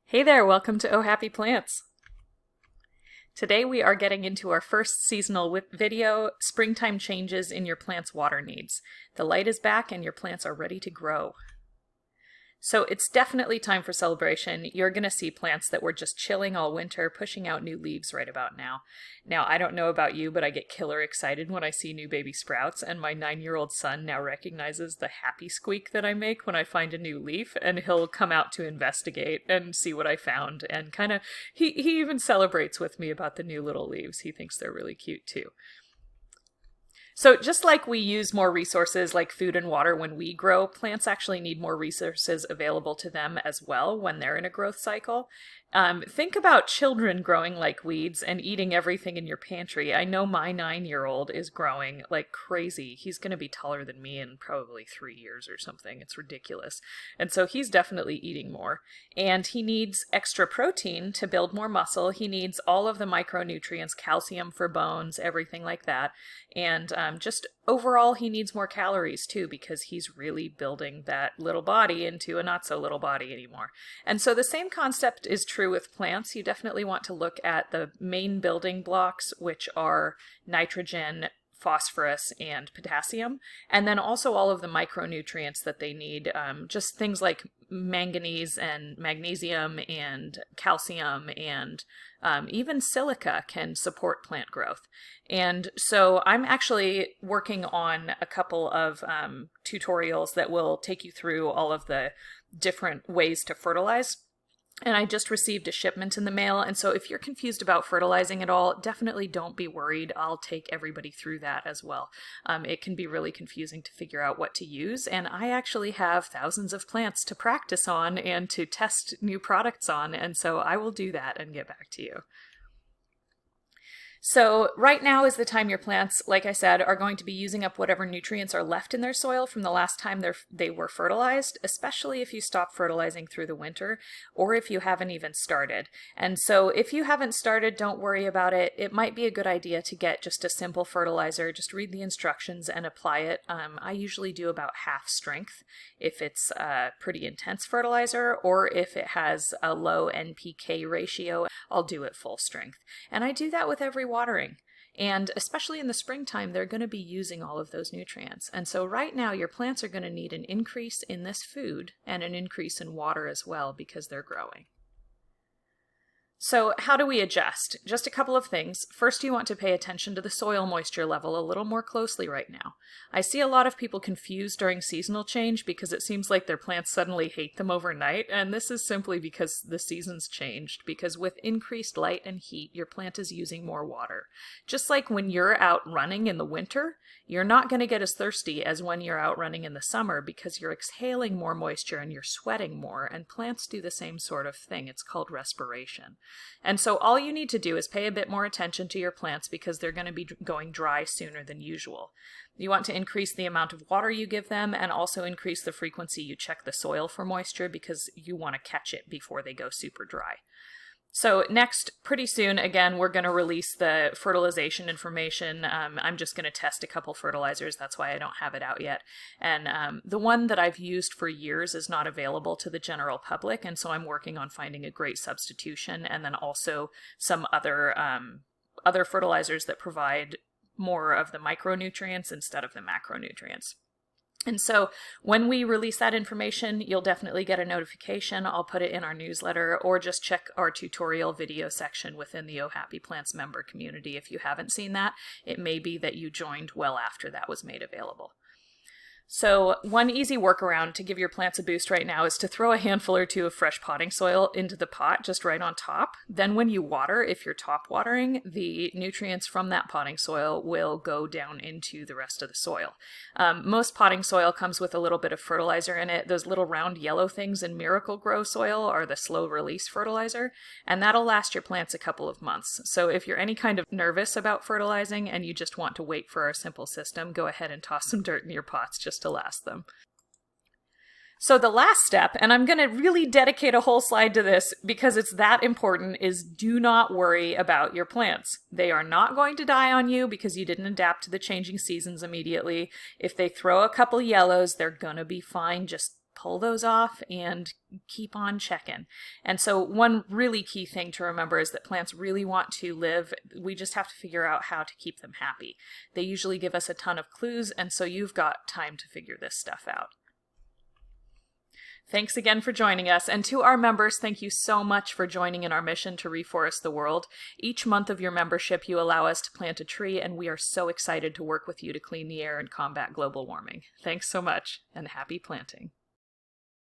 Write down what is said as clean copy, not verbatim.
Hey there, welcome to Oh Happy Plants. Today we are getting into our first seasonal video, Springtime Changes in Your Plant's Water Needs. The light is back and your plants are ready to grow. So it's definitely time for celebration. You're going to see plants that were just chilling all winter, pushing out new leaves right about now. Now, I don't know about you, but I get killer excited when I see new baby sprouts, and my 9-year-old son now recognizes the happy squeak that I make when I find a new leaf, and he'll come out to investigate and see what I found, and he even celebrates with me about the new little leaves. He thinks they're really cute too. So just like we use more resources like food and water when we grow, plants actually need more resources available to them as well when they're in a growth cycle. Think about children growing like weeds and eating everything in your pantry. I know my 9-year-old is growing like crazy. He's going to be taller than me in probably 3 years or something. It's ridiculous. And so he's definitely eating more. And he needs extra protein to build more muscle. He needs all of the micronutrients, calcium for bones, everything like that. And just overall, he needs more calories too, because he's really building that little body into a not so little body anymore. And so the same concept is true with plants. You definitely want to look at the main building blocks, which are nitrogen, phosphorus, and potassium, and then also all of the micronutrients that they need, just things like manganese and magnesium and calcium and even silica can support plant growth. And so I'm actually working on a couple of tutorials that will take you through all of the different ways to fertilize. And I just received a shipment in the mail, and so if you're confused about fertilizing at all, definitely don't be worried. I'll take everybody through that as well. It can be really confusing to figure out what to use, and I actually have thousands of plants to practice on and to test new products on, and so I will do that and get back to you. So right now is the time your plants, like I said, are going to be using up whatever nutrients are left in their soil from the last time they were fertilized, especially if you stop fertilizing through the winter or if you haven't even started. And so if you haven't started, don't worry about it. It might be a good idea to get just a simple fertilizer, just read the instructions and apply it. I usually do about half strength if it's a pretty intense fertilizer, or if it has a low NPK ratio, I'll do it full strength. And I do that with every watering. And especially in the springtime, they're going to be using all of those nutrients. And so right now, your plants are going to need an increase in this food and an increase in water as well because they're growing. So how do we adjust? Just a couple of things. First, you want to pay attention to the soil moisture level a little more closely right now. I see a lot of people confused during seasonal change because it seems like their plants suddenly hate them overnight, and this is simply because the seasons changed, because with increased light and heat, your plant is using more water. Just like when you're out running in the winter, you're not going to get as thirsty as when you're out running in the summer because you're exhaling more moisture and you're sweating more, and plants do the same sort of thing. It's called respiration. And so all you need to do is pay a bit more attention to your plants because they're going to be going dry sooner than usual. You want to increase the amount of water you give them and also increase the frequency you check the soil for moisture because you want to catch it before they go super dry. So next, pretty soon, again, we're going to release the fertilization information. I'm just going to test a couple fertilizers. That's why I don't have it out yet. And the one that I've used for years is not available to the general public, and so I'm working on finding a great substitution, and then also some other fertilizers that provide more of the micronutrients instead of the macronutrients. And so when we release that information, you'll definitely get a notification. I'll put it in our newsletter, or just check our tutorial video section within the Oh Happy Plants member community. If you haven't seen that, it may be that you joined well after that was made available. So one easy workaround to give your plants a boost right now is to throw a handful or two of fresh potting soil into the pot just right on top. Then when you water, if you're top watering, the nutrients from that potting soil will go down into the rest of the soil. Most potting soil comes with a little bit of fertilizer in it. Those little round yellow things in Miracle-Gro soil are the slow release fertilizer, and that'll last your plants a couple of months. So if you're any kind of nervous about fertilizing and you just want to wait for our simple system, go ahead and toss some dirt in your pots just to last them. So the last step, and I'm going to really dedicate a whole slide to this because it's that important, is do not worry about your plants. They are not going to die on you because you didn't adapt to the changing seasons immediately. If they throw a couple yellows, they're going to be fine. Just pull those off and keep on checking. And so one really key thing to remember is that plants really want to live. We just have to figure out how to keep them happy. They usually give us a ton of clues, and so you've got time to figure this stuff out. Thanks again for joining us, and to our members, thank you so much for joining in our mission to reforest the world. Each month of your membership, you allow us to plant a tree, and we are so excited to work with you to clean the air and combat global warming. Thanks so much, and happy planting.